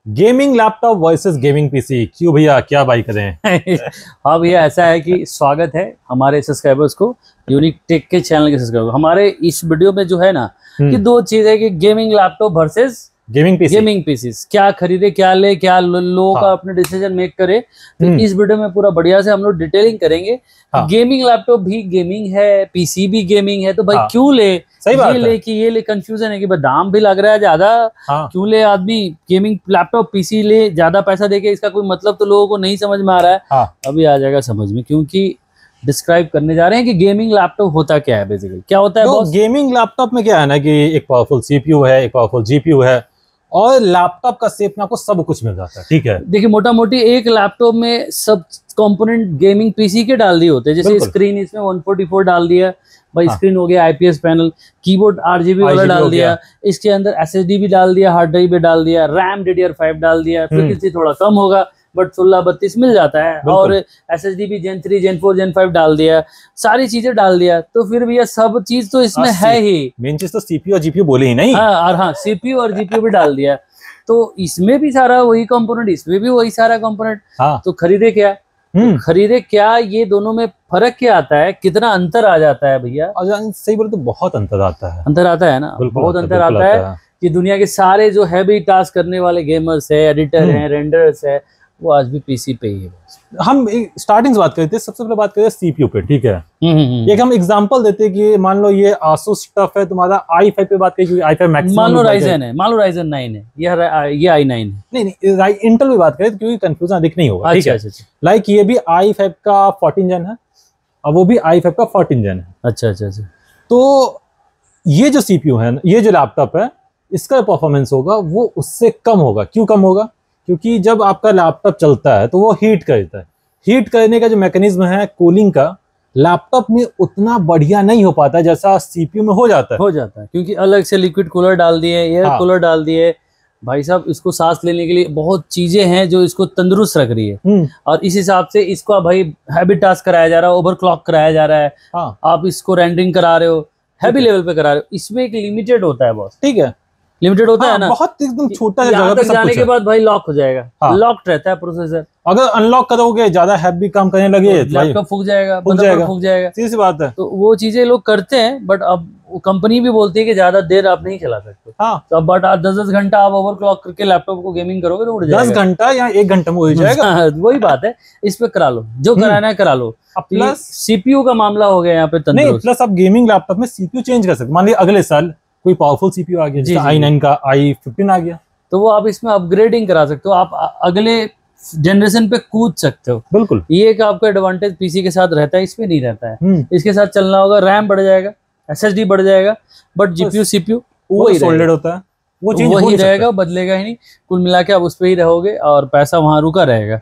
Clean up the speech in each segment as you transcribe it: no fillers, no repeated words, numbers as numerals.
Gaming laptop versus gaming PC, क्यों भैया, क्या बाई करें? हाँ भैया, ऐसा है कि स्वागत है हमारे सब्सक्राइबर्स को, यूनिक टेक के चैनल के सब्सक्राइबर। हमारे इस वीडियो में जो है ना कि दो चीज है कि gaming laptop versus gaming PC, क्या खरीदे, क्या ले, क्या लोगों का अपने डिसीजन मेक करे। तो इस वीडियो में पूरा बढ़िया से हम लोग डिटेलिंग करेंगे। गेमिंग लैपटॉप भी गेमिंग है, पीसी भी गेमिंग है, तो भाई क्यों ले, सही बात ये ले कि ये ले। कंफ्यूजन है कि भाई दाम भी लग रहा है ज्यादा, क्यों ले आदमी गेमिंग लैपटॉप पीसी ले, ज्यादा पैसा देके, इसका कोई मतलब तो लोगों को नहीं समझ में आ रहा है। अभी आ जाएगा समझ में, क्योंकि डिस्क्राइब करने जा रहे हैं कि गेमिंग लैपटॉप होता क्या है, बेसिकली क्या होता है। तो गेमिंग लैपटॉप में क्या है ना कि एक पावरफुल सीपीयू है, एक पावरफुल जीपीयू है, और लैपटॉप का सेफ में आपको सब कुछ मिल जाता है। ठीक है, देखिए मोटा मोटी एक लैपटॉप में सब कंपोनेंट गेमिंग पीसी के डाल दिए होते हैं। जैसे स्क्रीन इसमें 144 डाल दिया भाई, स्क्रीन हो गया आईपीएस पैनल, कीबोर्ड RGB वाला डाल दिया, इसके अंदर SSD भी डाल दिया, हार्ड ड्राइव भी डाल दिया, रैम DDR5 डाल दिया, फ्रीक्वेंसी थोड़ा कम होगा बट 16-32 मिल जाता है, और SSD भी Gen 3 Gen 4 Gen 5 डाल दिया, सारी चीजें डाल दिया। तो फिर भी सब चीज तो इसमें है ही, मेन चीज तो सीपीयू और जीपीयू बोले ही नहीं। हाँ, CPU और GPU भी डाल दिया, तो इसमें भी सारा वही कंपोनेंट, इसमें भी वही सारा कंपोनेंट। तो खरीदे क्या, खरीदे क्या, ये दोनों में फर्क क्या आता है, कितना अंतर आ जाता है भैया? सही बोले तो बहुत अंतर आता है। अंतर आता है ना, बहुत अंतर आता है कि दुनिया के सारे जो हैवी टास्क करने वाले गेमर्स है, एडिटर हैं, रेंडर्स है, वो आज भी पीसी पे ही है। हम स्टार्टिंग से बात करते हैं, सबसे पहले बात करते हैं सीपीयू पे। ठीक है, एक हम एग्जांपल देते हैं कि मान लो ये आसूस स्टफ है, तुम्हारा i5 पे बात करें, i5 मैक्सिमम, मान लो राइजन है, मान लो राइजन 9 है, ये i9 है। नहीं, इंटेल पे बात करें क्योंकि कंफ्यूजन अधिक नहीं होगा। अच्छा, लाइक ये भी i5 का 14 जन है, और वो भी i5 का 14 जन है। अच्छा। तो ये जो सीपीयू है, ये जो लैपटॉप है, इसका परफॉर्मेंस होगा वो उससे कम होगा। क्यों कम होगा? क्योंकि जब आपका लैपटॉप चलता है तो वो हीट करता है। हीट करने का जो मैकेनिज्म है कूलिंग का, लैपटॉप में उतना बढ़िया नहीं हो पाता जैसा सीपीयू में हो जाता है। क्योंकि अलग से लिक्विड कूलर डाल दिए, एयर कूलर डाल दिए भाई साहब, इसको सांस लेने के लिए बहुत चीजें हैं जो इसको तंदुरुस्त रख रही है। और इस हिसाब से इसको भाई हैवी टास्क कराया जा रहा है, ओवरक्लॉक कराया जा रहा है। आप इसको रेंडरिंग करा रहे हो, हैवी लेवल पे करा रहे हो, इसमें एक लिमिटेड होता है बॉस। ठीक है, लिमिटेड होता है ना, बहुत एकदम छोटा है, जगह पे जाने के बाद भाई लॉक हो जाएगा, लॉक्ड रहता है प्रोसेसर। अगर अनलॉक करोगे, ज्यादा हैवी काम करने लगे, लैपटॉप फूक जाएगा, फूक जाएगा। सीधी सी बात है। तो वो चीजें लोग करते हैं, बट अब कंपनी भी बोलती है कि ज्यादा देर आप नहीं चला सकते। तो अब बट 10-10 घंटा आप ओवरक्लॉक करके लैपटॉप को गेमिंग करोगे तो उड़ जाएगा। 10 घंटा या 1 घंटा में हो जाएगा। वही बात है, इस पे करा लो, जो कराना है करा लो। प्लस सीपीयू का मामला हो गया यहाँ पे तंदुरुस्त। प्लस आप गेमिंग लैपटॉप में सीपीयू चेंज कर सकते। मान लिया अगले साल कोई पावरफुल सीपीयू आ गया, जैसे i9 का i15 आ गया, तो वो आप इसमें अपग्रेडिंग करा सकते हो, आप अगले जनरेशन पे कूद सकते हो। बिल्कुल, ये एक आपका एडवांटेज पीसी के साथ रहता है, इसमें नहीं रहता है। इसके साथ चलना होगा, रैम बढ़ जाएगा, SSD बढ़ जाएगा, बट जीपीयू सीपीयू वही सोल्डेड होता है, वो वही रहेगा, बदलेगा ही नहीं। कुल मिला के आप उस पर ही रहोगे और पैसा वहां रुका रहेगा।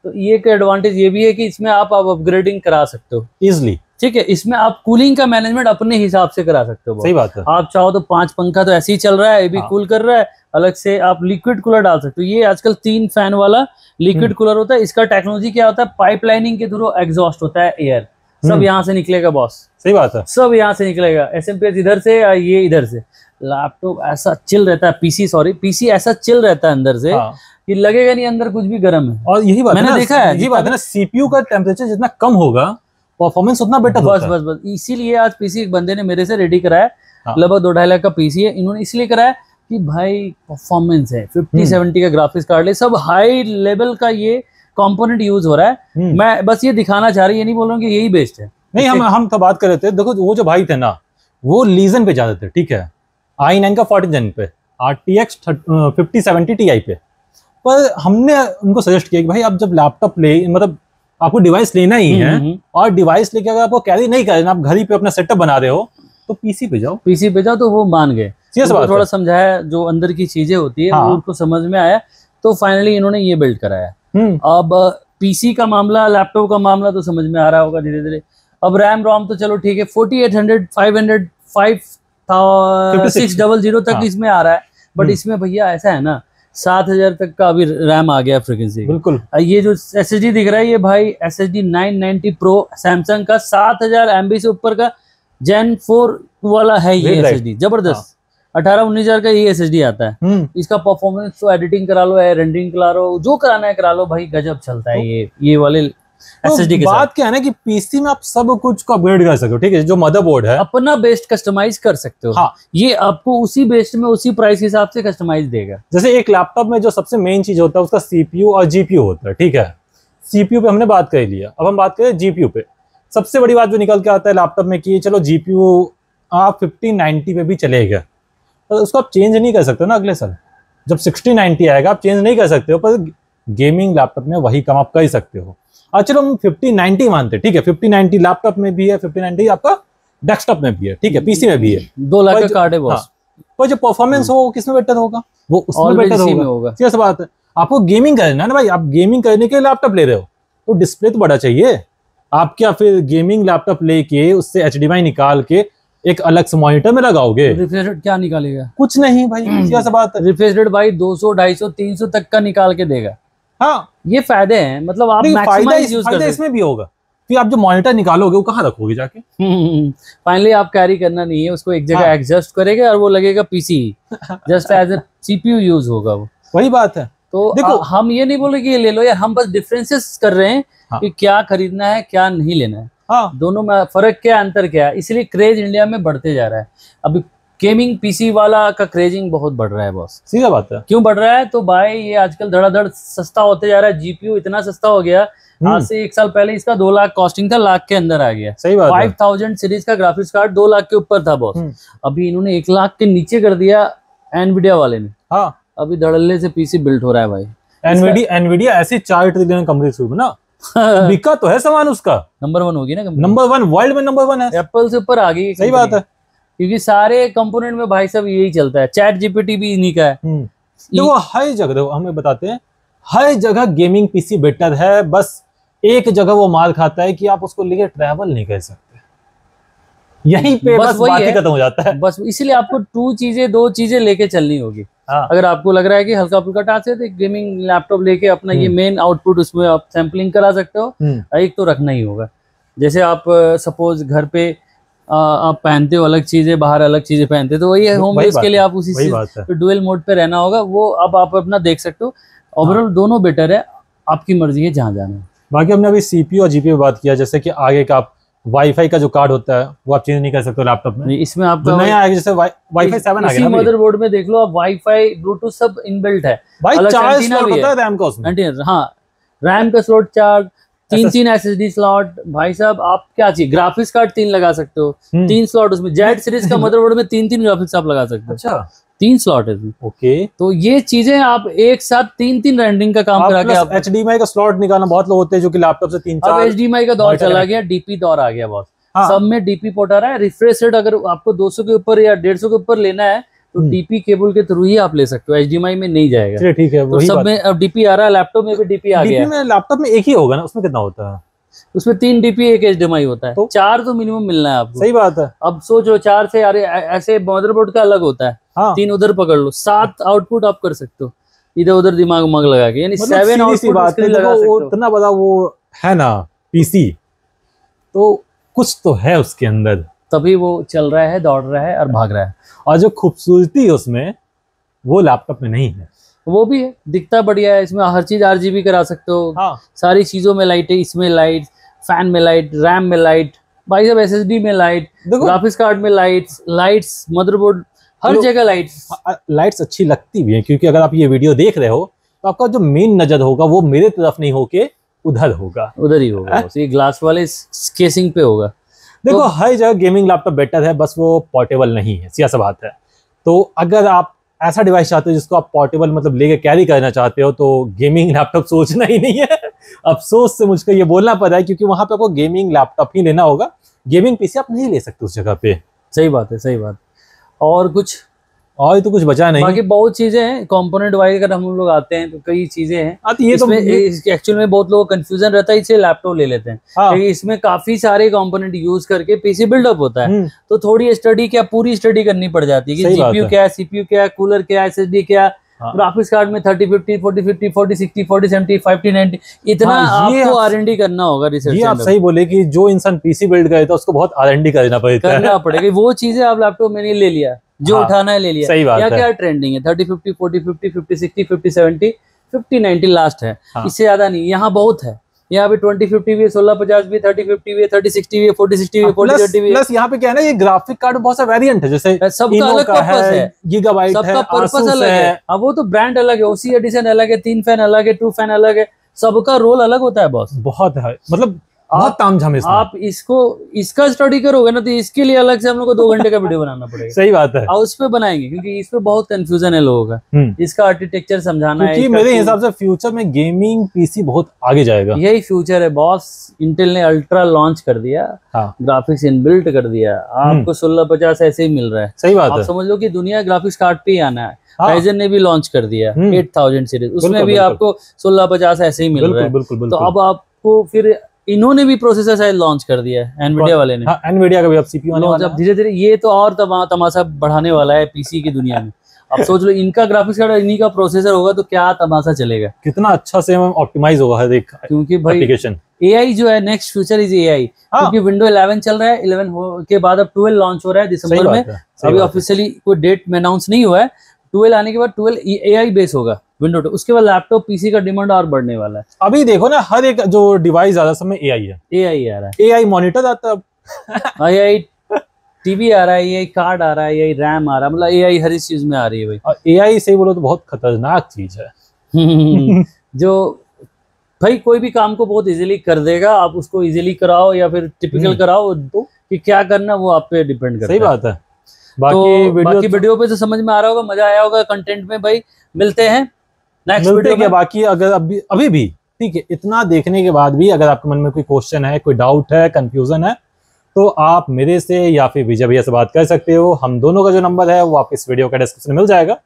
तो ये एक एडवांटेज ये भी है कि इसमें आप अपग्रेडिंग करा सकते हो इजिली। ठीक है, इसमें आप कूलिंग का मैनेजमेंट अपने हिसाब से करा सकते हो। सही बात है। आप चाहो तो 5 पंखा तो ऐसे ही चल रहा है, ये भी कूल कर रहा है, अलग से आप लिक्विड कूलर डाल सकते हो। ये आजकल 3 फैन वाला लिक्विड कूलर होता है। इसका टेक्नोलॉजी क्या होता है, पाइपलाइनिंग के थ्रू एग्जॉस्ट होता है, एयर सब यहाँ से निकलेगा बॉस। सही बात है, सब यहाँ से निकलेगा, SMPS इधर से या ये इधर से। लैपटॉप ऐसा चिल रहता है, पीसी ऐसा चिल रहता है अंदर से कि लगेगा नहीं अंदर कुछ भी गर्म है। और यही बात मैंने देखा है, यही बात है ना, सीपीयू का टेम्परेचर जितना कम होगा परफॉर्मेंस उतना बेटर होता है। बस इसीलिए आज पीसी एक बंदे ने मेरे से रेडी कराया, लगभग 2-2.5 लाख का पीसी है। इन्होंने इसलिए कराया कि भाई परफॉर्मेंस है, 5070 का ग्राफिक्स कार्ड है, सब हाई लेवल का ये कंपोनेंट यूज हो रहा है। मैं बस ये दिखाना चाह रही, ये नहीं बोल रहा हूँ कि यही बेस्ट है। नहीं, हम तो बात कर रहे थे, देखो वो जो भाई थे ना, वो लीजन पे जाते थे। ठीक है, i9 का 14 जन पे, RTX 5070 Ti पे। पर हमने उनको सजेस्ट किया कि भाई आप जब लैपटॉप मतलब आपको डिवाइस लेना ही है, और डिवाइस लेके अगर आपको कैरी नहीं करना, आप घर ही पे अपना सेटअप बना रहे हो, तो पीसी पे जाओ। तो वो मान गए, थोड़ा समझाया, जो अंदर की चीजें होती है वो उनको समझ में आया, तो फाइनली इन्होंने ये बिल्ड कराया। अब पीसी का मामला, लैपटॉप का मामला तो समझ में आ रहा होगा धीरे धीरे। अब रैम रोम तो चलो ठीक है, 4800, 500, 5600 तक इसमें आ रहा है, बट इसमें भैया ऐसा है ना, 7000 तक का अभी रैम आ गया फ्रीक्वेंसी। बिल्कुल, ये जो SSD दिख रहा है, ये भाई SSD 990 Pro सैमसंग का 7000 MB से ऊपर का Gen 4 वाला है ये SSD, जबरदस्त। 18-19 हजार का ये SSD आता है। इसका परफॉर्मेंस तो एडिटिंग करा लो, रेंडरिंग करा लो, जो कराना है करा लो भाई, गजब चलता है ये वाले SSD के साथ। बात क्या है ना कि पीसी में आप सब कुछ को अपग्रेड कर सकते हो, ठीक है, जो मदरबोर्ड है अपना बेस्ट कस्टमाइज कर सकते हो। हाँ, ये आपको उसी बेस्ट में उसी प्राइस के हिसाब से कस्टमाइज देगा। जैसे एक लैपटॉप में जो सबसे मेन चीज होता है उसका CPU और GPU होता है, ठीक है। CPU पे हमने बात कर लिया, अब हम बात करें GPU पे। सबसे बड़ी बात जो निकल के आता है लैपटॉप में कि चलो GPU आप 1590 पे भी चलेगा, पर उसको आप चेंज नहीं कर सकते ना अगले साल। जब 1690 आएगा आप चेंज नहीं कर सकते हो, पर गेमिंग लैपटॉप में वही काम आप कर ही सकते हो। और चलो हम 1590 मानते, ठीक है, 1590 लैपटॉप में भी है, 1590 आपका डेस्कटॉप में भी है, ठीक है, पीसी में भी है। 2 लाख का कार्ड है बॉस। हाँ, पर जो परफॉर्मेंस हो वो किसमें बेटर होगा? वो उसमें बेटर होगा। सीधा सा बात है, आपको गेमिंग करना है ना भाई, आप गेमिंग करने के लिए लैपटॉप ले रहे हो तो डिस्प्ले तो बड़ा चाहिए। आप क्या फिर गेमिंग लैपटॉप लेके उससे HDMI निकाल के एक अलग से मॉनिटर में लगाओगे? रिफ्रेश रेट क्या निकालेगा? कुछ नहीं भाई, सीधा सा बात है। रिफ्रेश रेट भाई 200, 250, 300 तक का निकाल के देगा। हाँ, ये फायदे हैं, मतलब आप मैक्सिमाइज यूज कर सकते हैं। इसमें भी होगा, फिर आप जो मॉनिटर निकालोगे वो कहाँ रखोगे जाके? फाइनली आप कैरी करना नहीं है उसको, एक जगह एडजस्ट करेगा और वो लगेगा PC, just as a CPU use होगा वो। वही बात है। तो देखो हम ये नहीं बोल रहे कि ये ले लो यार, हम बस डिफरेंसेस कर रहे हैं कि क्या खरीदना है क्या नहीं लेना है। दोनों में फर्क क्या, अंतर क्या है, इसलिए क्रेज इंडिया में बढ़ते जा रहा है। अभी गेमिंग पीसी वाला का क्रेजिंग बहुत बढ़ रहा है बॉस। सीधा बात है। क्यों बढ़ रहा है? तो भाई ये आजकल धड़ाधड़ सस्ता होते जा रहा है। GPU इतना सस्ता हो गया, आज से 1 साल पहले इसका 2 लाख कॉस्टिंग था, लाख के अंदर आ गया। सही बात है। 5000 सीरीज का ग्राफिक्स कार्ड 2 लाख के ऊपर था बॉस, अभी इन्होंने 1 लाख के नीचे कर दिया एनवीडिया वाले ने। हाँ, अभी धड़ल्ले से पीसी बिल्ड हो रहा है भाई। एनवीडिया ऐसी 4 ट्रिलियन कंपनी शुरू ना बिका तो है सामान उसका, नंबर 1 होगी ना, नंबर 1 वर्ल्ड में, नंबर 1 है, एप्पल से ऊपर आ गई। सही बात है, क्योंकि सारे कंपोनेंट में भाई सब यही चलता है। चैट GPT भी इन्हीं का है। देखो हर जगह, देखो हमें बताते हैं हर जगह गेमिंग पीसी बेटर है, बस एक जगह वो मार खाता है कि आप उसको लेके ट्रैवल नहीं कर सकते। यहीं पे बस बात ही खत्म हो जाता है। बस इसलिए आपको 2 चीजें लेके चलनी होगी। अगर आपको लग रहा है कि हल्का फुल्का टास्क है तो गेमिंग लैपटॉप लेके अपना ये मेन आउटपुट उसमें आप सैम्पलिंग करा सकते हो। एक तो रखना ही होगा। जैसे आप सपोज घर पे आप पहनते हो अलग चीजें, बाहर अलग चीजें पहनते हो, तो वही होम यूज के लिए आप उसी चीज डुअल मोड पे रहना होगा, वो अब आप अपना देख सकते हो। ओवरऑल दोनों बेटर है, आपकी मर्जी है जहाँ जाना है। बाकी हमने अभी CPU और GPU बात किया, जैसे कि आगे का आप वाईफाई का जो कार्ड होता है वो आप चेंज नहीं कर सकते लैपटॉप में। इसमें आपका नया आएगा, जैसे वाईफाई 7 आ गया। मदरबोर्ड में देख लो आप, वाईफाई ब्लूटूथ सब इनबिल्ट है भाई। 4 स्लॉट होता है रैम का उसमें। हाँ, रैम का स्लॉट 4, 3 SSD स्लॉट। भाई साहब आप क्या चाहिए, ग्राफिक्स कार्ड 3 लगा सकते हो, 3 स्लॉट उसमें। जेड सीरीज का मदरबोर्ड में 3 ग्राफिक्स आप लगा सकते हो। अच्छा, 3 स्लॉट है। ओके, तो ये चीजें आप एक साथ 3 रेंडरिंग का काम करा के आप HDMI का स्लॉट निकालना बहुत लोग होते हैं जो कि लैपटॉप से 3-4। अब HDMI का दौर चला गया, DP दौर आ गया बहुत। सब में DP पोर्ट आ रहा है। रिफ्रेश रेट अगर आपको 200 के ऊपर या 150 के ऊपर लेना है तो DP केबल के थ्रू ही आप ले सकते हो, HDMI में नहीं जाएगा। ठीक है, तो सब में अब DP आ रहा है, लैपटॉप में भी DP आ गया है। लैपटॉप में एक ही होगा ना, उसमें कितना होता है? उसमें 3 DP 1 HDMI होता है, तो 4 तो मिनिमम मिलना है आपको। सही बात है। अब सोचो 4 से, अरे ऐसे मदरबोर्ड का अलग होता है। 3 उधर पकड़ लो, 7 आउटपुट आप कर सकते हो इधर उधर दिमाग मग लगा के, यानी 7 आउटपुट लगा सकते हो। इतना बड़ा वो है ना पीसी, तो कुछ तो है उसके अंदर, तभी वो चल रहा है, दौड़ रहा है और भाग रहा है। और जो खूबसूरती है उसमें वो लैपटॉप में नहीं है। वो भी है, दिखता बढ़िया है, इसमें हर चीज RGB करा सकते हो। सारी चीजों में लाइट है, इसमें लाइट, फैन में लाइट, रैम में लाइट, भाई साहब SSD में लाइट, ग्राफिक्स कार्ड में लाइट्स, मदरबोर्ड, हर जगह लाइट्स अच्छी लगती भी है, क्योंकि अगर आप ये वीडियो देख रहे हो तो आपका जो मेन नजर होगा वो मेरे तरफ नहीं होके उधर होगा, उधर ही होगा। ये ग्लास वाले केसिंग पे होगा। देखो तो हर जगह गेमिंग लैपटॉप बेटर है, बस वो पोर्टेबल नहीं है, सीधा सा बात है। तो अगर आप ऐसा डिवाइस चाहते हो जिसको आप पोर्टेबल मतलब लेके कैरी करना चाहते हो, तो गेमिंग लैपटॉप सोचना ही नहीं है। अफसोस से मुझको ये बोलना पड़ा है, क्योंकि वहां पे आपको गेमिंग लैपटॉप ही लेना होगा, गेमिंग पीसी आप नहीं ले सकते उस जगह पे। सही बात है, सही बात। और कुछ और तो कुछ बचा नहीं, बाकी बहुत चीजें हैं कंपोनेंट वाइज। अगर हम लोग आते हैं तो कई चीजें हैं। ये तो एक्चुअल में बहुत लोगों को कंफ्यूजन रहता है, इससे लैपटॉप ले लेते हैं। क्योंकि इसमें काफी सारे कंपोनेंट यूज करके पीसी बिल्डअप होता है, तो थोड़ी स्टडी क्या, पूरी स्टडी करनी पड़ जाती है कि जीपीयू क्या है, सीपीयू क्या है, कूलर क्या है, SSD क्या, हाँ। ग्राफिक्स कार्ड में 3050, 4050, 4060, 4070, 5090 इतना आपको R&D करना होगा रिसर्च। ये आप सही बोले कि जो इंसान पीसी बिल्ड करे तो उसको बहुत R&D करना पड़ेगा। वो चीजें आप लैपटॉप में नहीं ले लिया, जो उठाना है ले लिया। सही बात है। क्या ट्रेंडिंग है 3050, 4050, 5060, 5070, 5090 लास्ट है। इससे ज्यादा नहीं। यहाँ बहुत है, यहाँ पे 2050 भी है, 1650 भी, 3050 भी है, 3060 भी है, 4060 भी है, 4030 भी है। प्लस यहाँ पे क्या है ना, ये ग्राफिक कार्ड बहुत सा वेरिएंट है, जैसे सबका अलग पर्पस है, गीगाबाइट है, सबका पर्पस अलग है। अब वो तो ब्रांड अलग है, ओसी एडिशन अलग है, 3 फैन अलग है, 2 फैन अलग है, सबका रोल अलग होता है बॉस। बहुत है, मतलब बहुत तामझाम है इसमें। आप इसका स्टडी करोगे ना तो इसके लिए अलग से हम लोग को 2 घंटे का वीडियो बनाना पड़ेगा। सही बात है। और उस पे बनाएंगे क्योंकि इस पे बहुत कंफ्यूजन है लोगों का, इसका आर्किटेक्चर समझाना है। क्योंकि मेरे हिसाब से फ्यूचर में गेमिंग पीसी बहुत आगे जाएगा। यही फ्यूचर है बॉस। इंटेल ने अल्ट्रा लॉन्च कर दिया, ग्राफिक्स इनबिल्ट कर दिया, आपको 1650 ऐसे ही मिल रहा है। सही बात आप है। समझ लो कि दुनिया ग्राफिक्स कार्ड पे ही आना है। राइजन ने भी लॉन्च कर दिया 8000 सीरीज, उसमें भी आपको 1650 ऐसे ही मिल रहा है। तो अब आपको फिर इन्होंने भी प्रोसेसर शायद लॉन्च कर दिया है, एनवीडिया वाले ने। एनवीडिया का भी अब सीपीयू आने वाला है। धीरे धीरे ये तो और तमाशा बढ़ाने वाला है पीसी की दुनिया में। अब सोच लो इनका ग्राफिक्स कार्ड इन्हीं का प्रोसेसर होगा तो क्या तमाशा चलेगा, कितना अच्छा से ऑप्टिमाइज होगा हर एक। क्योंकि भाई एप्लीकेशन AI जो है नेक्स्ट फ्यूचर इज AI। क्योंकि विंडो 11 चल रहा है, 11 के बाद अब 12 लॉन्च हो रहा है दिसंबर में। अभी ऑफिशियली कोई डेट में अनाउंस नहीं हुआ है। 12 आने के बाद 12 AI बेस होगा विंडो 2। उसके बाद लैपटॉप पीसी का डिमांड और बढ़ने वाला है। अभी देखो ना, हर एक जो डिवाइस आता है सब में AI है। AI आ रहा है, AI मॉनिटर आता है, AI टीवी आ रहा है, AI कार्ड आ रहा है, AI रैम आ रहा है, मतलब AI हर चीज में आ रही है भाई। और AI सही बोलो तो बहुत खतरनाक चीज है। जो भाई कोई भी काम को बहुत इजीली कर देगा, आप उसको इजीली कराओ या फिर टिपिकल कराओ, कि क्या करना वो आप पे डिपेंड करता है। सही बात है। बाकी वीडियो पे तो समझ में आ रहा होगा, मजा आया होगा कंटेंट में। भाई मिलते हैं नेक्स्ट वीडियो में। बाकी अगर अभी भी ठीक है, इतना देखने के बाद भी अगर आपके मन में कोई क्वेश्चन है, कोई डाउट है, कंफ्यूजन है, तो आप मेरे से या फिर विजय भैया से बात कर सकते हो। हम दोनों का जो नंबर है वो आप इस वीडियो का डिस्क्रिप्शन में मिल जाएगा।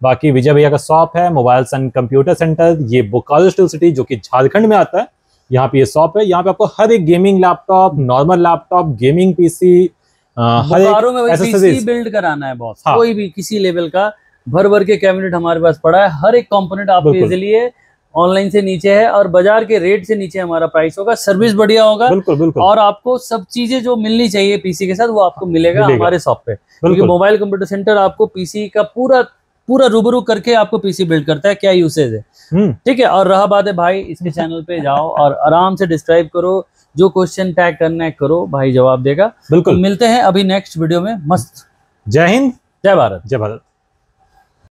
बाकी विजय भैया का शॉप है मोबाइल्स एंड कंप्यूटर सेंटर, ये बोकारो स्टील सिटी जो कि झारखंड में आता है। यहाँ पे ये शॉप है, यहाँ पे आपको हर एक gaming laptop, normal laptop, gaming PC, Bokaro में पीसी बिल्ड कराना है बॉस। कोई भी किसी लेवल का भर के कैबिनेट हमारे पास पड़ा है। हर एक कंपोनेंट आपको इजीली ऑनलाइन से नीचे है और बाजार के रेट से नीचे हमारा प्राइस होगा। सर्विस बढ़िया होगा। बिल्कुल। और आपको सब चीजें जो मिलनी चाहिए पीसी के साथ वो आपको मिलेगा हमारे शॉप पे। क्योंकि मोबाइल कंप्यूटर सेंटर आपको पीसी का पूरा रूबरू करके आपको पीसी बिल्ड करता है, क्या यूसेज है, ठीक है। और रहा बात है भाई, इसके चैनल पे जाओ और आराम से डिस्क्राइब करो, जो क्वेश्चन टैग करना है करो, भाई जवाब देगा। बिल्कुल। मिलते हैं अभी नेक्स्ट वीडियो में। मस्त। जय हिंद, जय भारत। जय भारत।